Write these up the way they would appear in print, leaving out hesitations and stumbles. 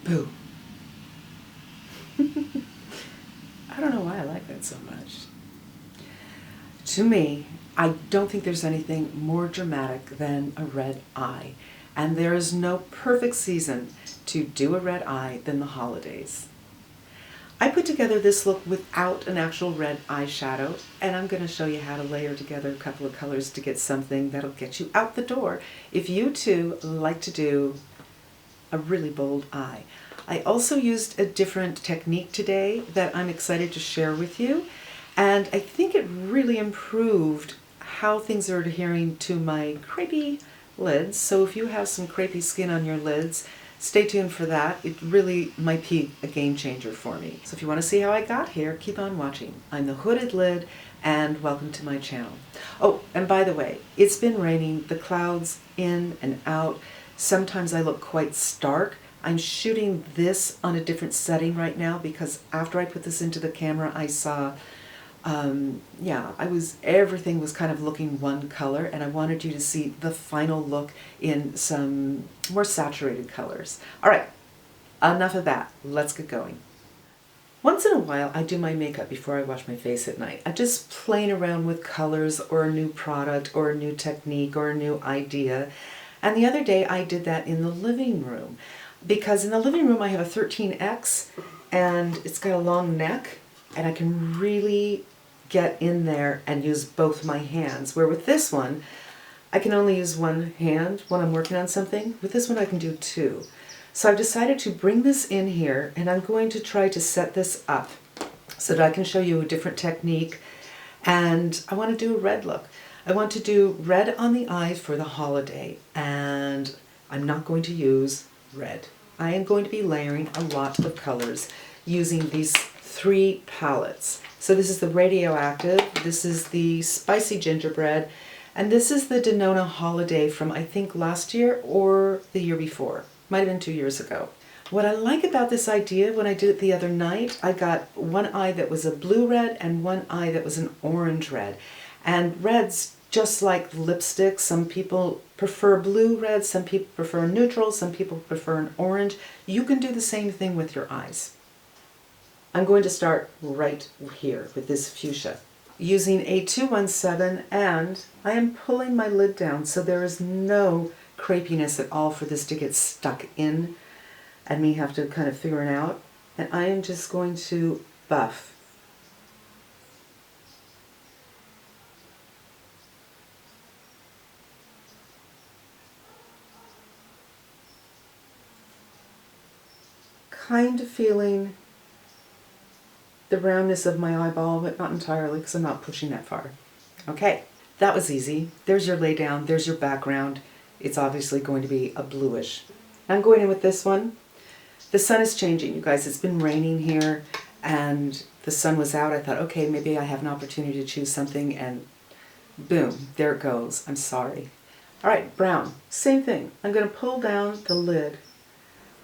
Boo. I don't know why I like that so much. To me, I don't think there's anything more dramatic than a red eye. And there is no perfect season to do a red eye than the holidays. I put together this look without an actual red eyeshadow, and I'm going to show you how to layer together a couple of colors to get something that'll get you out the door if you too like to do a really bold eye. I also used a different technique today that I'm excited to share with you, and I think it really improved how things are adhering to my crepey lids. So if you have some crepey skin on your lids, stay tuned for that. It really might be a game changer for me. So if you want to see how I got here, keep on watching. I'm the Hooded Lid, and welcome to my channel. Oh, and by the way, it's been raining, the clouds in and out. Sometimes I look quite stark. I'm shooting this on a different setting right now because after I put this into the camera, I saw everything was kind of looking one color, and I wanted you to see the final look in some more saturated colors. All right, enough of that. Let's get going. Once in a while, I do my makeup before I wash my face at night. I'm just playing around with colors or a new product or a new technique or a new idea. And the other day, I did that in the living room because in the living room, I have a 13X and it's got a long neck, and I can really get in there and use both my hands, where with this one I can only use one hand when I'm working on something. With this one I can do two. So I've decided to bring this in here, and I'm going to try to set this up so that I can show you a different technique. And I want to do a red look. I want to do red on the eyes for the holiday, and I'm not going to use red. I am going to be layering a lot of colors using these three palettes. So this is the Radioactive, this is the Spicy Gingerbread, and this is the Denona Holiday from I think last year or the year before. Might have been 2 years ago. What I like about this idea, when I did it the other night, I got one eye that was a blue red and one eye that was an orange red. And red's just like lipstick. Some people prefer blue red, some people prefer neutral, some people prefer an orange. You can do the same thing with your eyes. I'm going to start right here with this fuchsia using a 217, and I am pulling my lid down so there is no crepiness at all for this to get stuck in and me have to kind of figure it out. And I am just going to buff. Kind of feeling the roundness of my eyeball, but not entirely because I'm not pushing that far. Okay, that was easy. There's your lay down, there's your background. It's obviously going to be a bluish. I'm going in with this one. The sun is changing, you guys. It's been raining here and the sun was out. I thought, okay, maybe I have an opportunity to choose something, and boom, there it goes. I'm sorry. All right, brown, same thing. I'm going to pull down the lid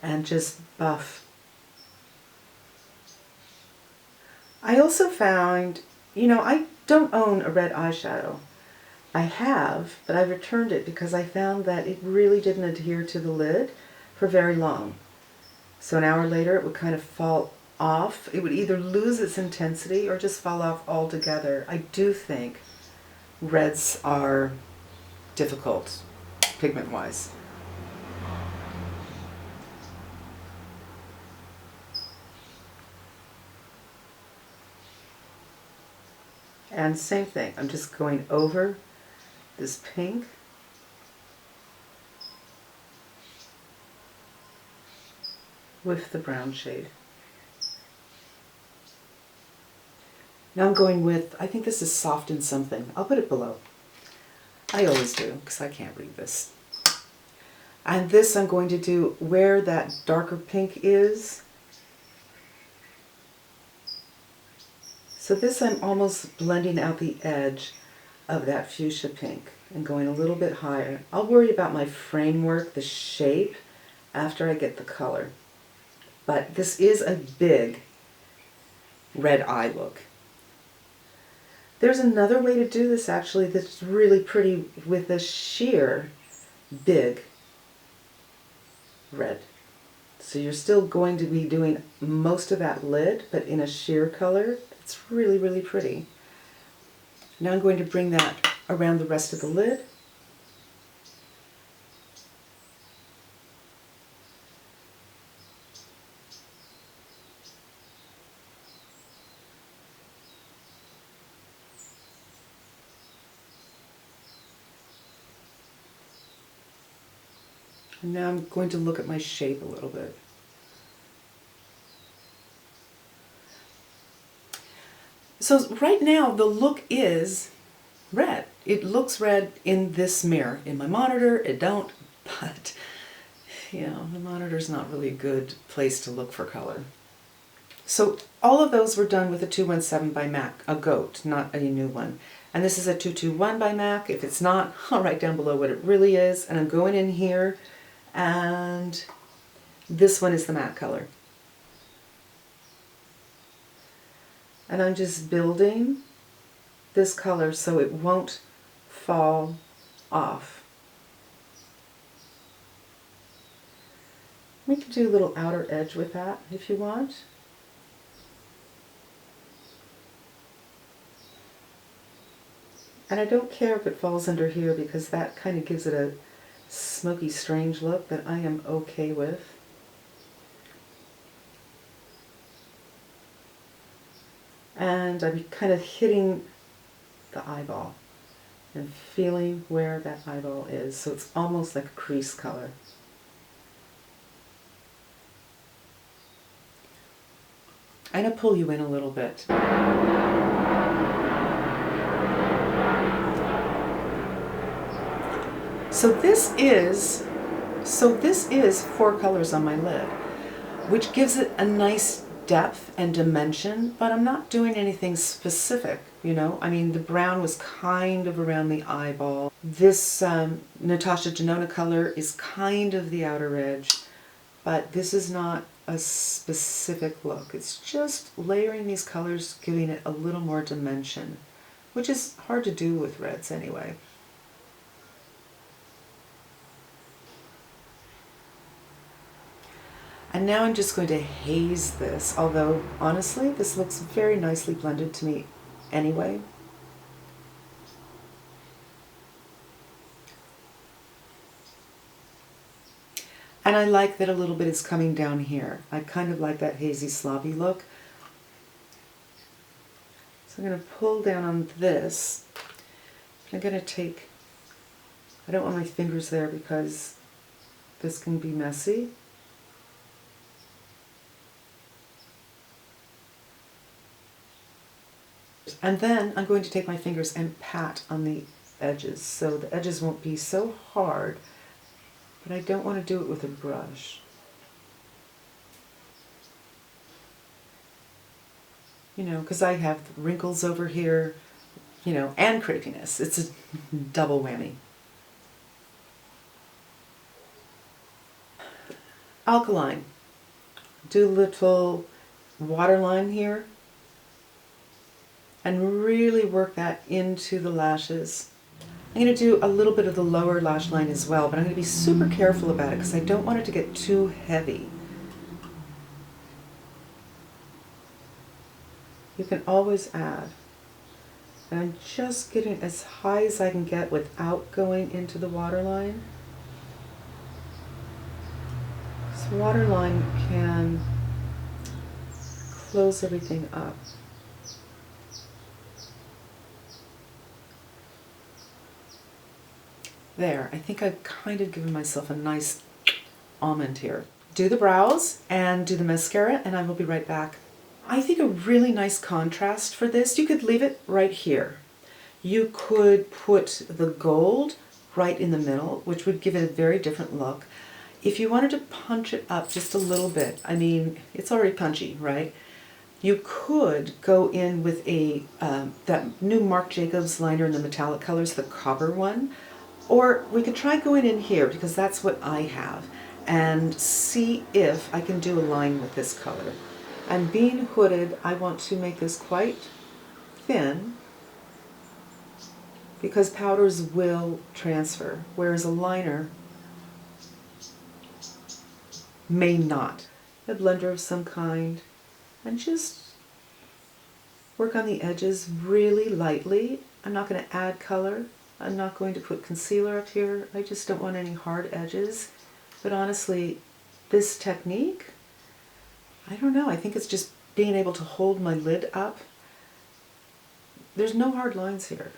and just buff. I also found, I don't own a red eyeshadow. I have, but I returned it because I found that it really didn't adhere to the lid for very long. So an hour later it would kind of fall off. It would either lose its intensity or just fall off altogether. I do think reds are difficult, pigment-wise. And same thing, I'm just going over this pink. With the brown shade. Now I'm going with, I think this is Soft and Something. I'll put it below. I always do, because I can't read this. And this I'm going to do where that darker pink is. So this I'm almost blending out the edge of that fuchsia pink and going a little bit higher. I'll worry about my framework, the shape, after I get the color. But this is a big red eye look. There's another way to do this actually that's really pretty with a sheer big red. So you're still going to be doing most of that lid, but in a sheer color. It's really, really pretty. Now I'm going to bring that around the rest of the lid. And now I'm going to look at my shape a little bit. So right now the look is red. It looks red in this mirror. In my monitor it don't, but you know, the monitor's not really a good place to look for color. So all of those were done with a 217 by MAC, a GOAT, not a new one. And this is a 221 by MAC. If it's not, I'll write down below what it really is. And I'm going in here, and this one is the matte color. And I'm just building this color so it won't fall off. We can do a little outer edge with that if you want. And I don't care if it falls under here because that kind of gives it a smoky, strange look that I am okay with. And I'm kind of hitting the eyeball and feeling where that eyeball is. So it's almost like a crease color. I'm going to pull you in a little bit. So this is 4 colors on my lid, which gives it a nice depth and dimension, but I'm not doing anything specific, you know. I mean, the brown was kind of around the eyeball. This Natasha Denona color is kind of the outer edge, but this is not a specific look. It's just layering these colors, giving it a little more dimension, which is hard to do with reds anyway. And now I'm just going to haze this, although honestly this looks very nicely blended to me anyway. And I like that a little bit is coming down here. I kind of like that hazy slobby look. So I'm going to pull down on this. I'm going to take, I don't want my fingers there because this can be messy. And then I'm going to take my fingers and pat on the edges so the edges won't be so hard, but I don't want to do it with a brush. You know, because I have wrinkles over here, you know, and crepiness. It's a double whammy. Alkaline. Do a little waterline here. And really work that into the lashes. I'm going to do a little bit of the lower lash line as well, but I'm going to be super careful about it because I don't want it to get too heavy. You can always add. And I'm just getting as high as I can get without going into the waterline. This waterline can close everything up. There, I think I've kind of given myself a nice almond here. Do the brows and do the mascara and I will be right back. I think a really nice contrast for this, you could leave it right here. You could put the gold right in the middle, which would give it a very different look. If you wanted to punch it up just a little bit, I mean, it's already punchy, right? You could go in with a that new Marc Jacobs liner in the metallic colors, the copper one. Or we could try going in here, because that's what I have, and see if I can do a line with this color. And being hooded, I want to make this quite thin, because powders will transfer, whereas a liner may not. A blender of some kind, and just work on the edges really lightly. I'm not going to add color. I'm not going to put concealer up here. I just don't want any hard edges. But honestly, this technique, I don't know, I think it's just being able to hold my lid up. There's no hard lines here.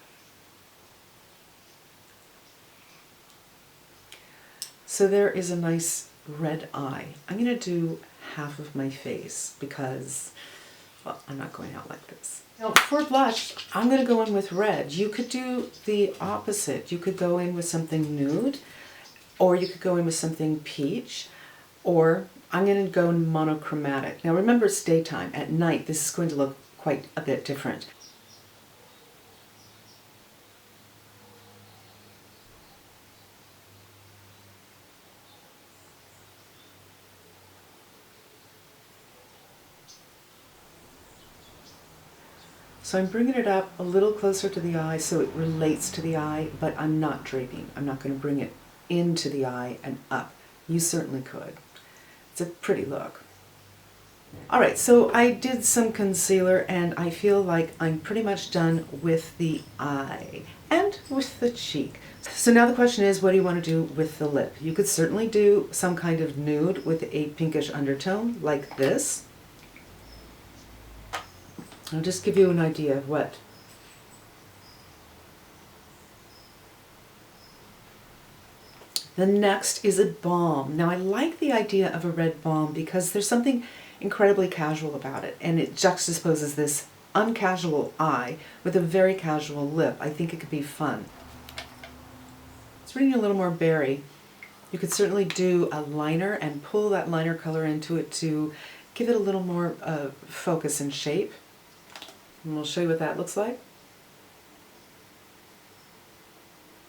So there is a nice red eye. I'm going to do half of my face because, well, I'm not going out like this. Now for blush, I'm going to go in with red. You could do the opposite. You could go in with something nude, or you could go in with something peach, or I'm going to go monochromatic. Now remember, it's daytime. At night, this is going to look quite a bit different. So I'm bringing it up a little closer to the eye so it relates to the eye, but I'm not draping. I'm not going to bring it into the eye and up. You certainly could. It's a pretty look. All right, so I did some concealer and I feel like I'm pretty much done with the eye and with the cheek. So now the question is, what do you want to do with the lip? You could certainly do some kind of nude with a pinkish undertone like this. I'll just give you an idea of what. The next is a balm. Now I like the idea of a red balm because there's something incredibly casual about it, and it juxtaposes this uncasual eye with a very casual lip. I think it could be fun. It's reading a little more berry. You could certainly do a liner and pull that liner color into it to give it a little more focus and shape. And we'll show you what that looks like.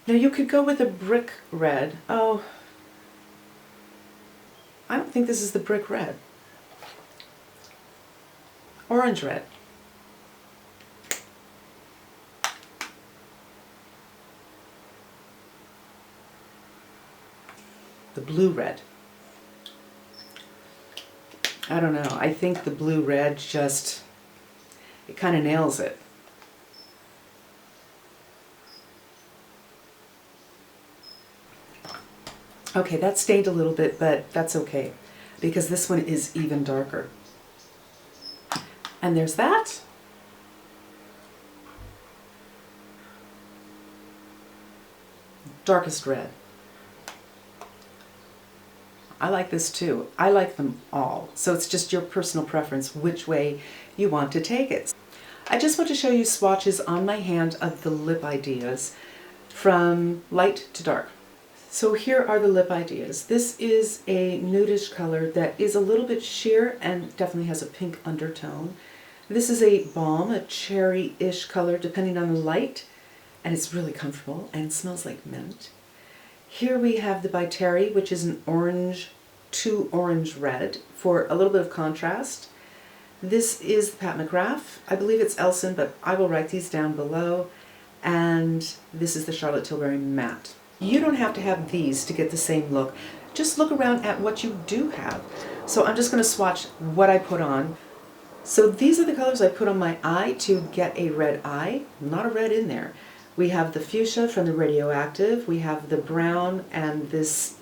Now you could go with a brick red. Oh, I don't think this is the brick red. Orange red. The blue red. I don't know. I think the blue red just, it kind of nails it. Okay, that stained a little bit, but that's okay because this one is even darker. And there's that. Darkest red. I like this too. I like them all. So it's just your personal preference which way you want to take it. I just want to show you swatches on my hand of the lip ideas from light to dark. So here are the lip ideas. This is a nudish color that is a little bit sheer and definitely has a pink undertone. This is a balm, a cherry-ish color depending on the light, and it's really comfortable and smells like mint. Here we have the By Terry, which is an orange to orange red for a little bit of contrast. This is the Pat McGrath. I believe it's Elson, but I will write these down below. And this is the Charlotte Tilbury Matte. You don't have to have these to get the same look. Just look around at what you do have. So I'm just going to swatch what I put on. So these are the colors I put on my eye to get a red eye. Not a red in there. We have the fuchsia from the Radioactive. We have the brown and this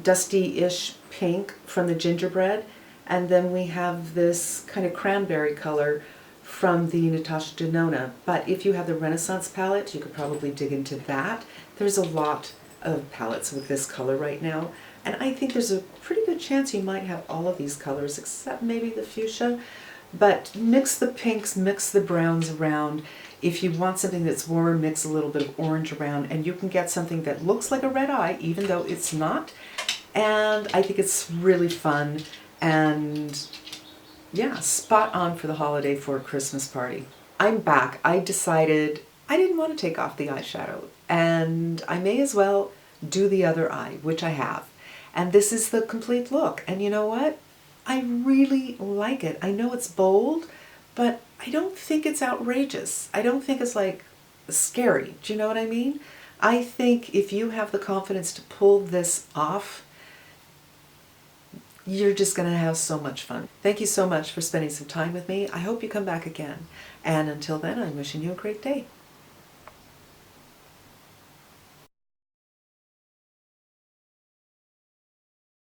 dusty-ish pink from the gingerbread. And then we have this kind of cranberry color from the Natasha Denona. But if you have the Renaissance palette, you could probably dig into that. There's a lot of palettes with this color right now. And I think there's a pretty good chance you might have all of these colors, except maybe the fuchsia. But mix the pinks, mix the browns around. If you want something that's warmer, mix a little bit of orange around, and you can get something that looks like a red eye, even though it's not. And I think it's really fun, and yeah, spot on for the holiday for a Christmas party. I'm back. I decided I didn't want to take off the eyeshadow, and I may as well do the other eye, which I have. And this is the complete look, and you know what? I really like it. I know it's bold, but I don't think it's outrageous. I don't think it's like scary. Do you know what I mean? I think if you have the confidence to pull this off, You're just going to have so much fun. Thank you so much for spending some time with me. I hope you come back again. And until then, I'm wishing you a great day.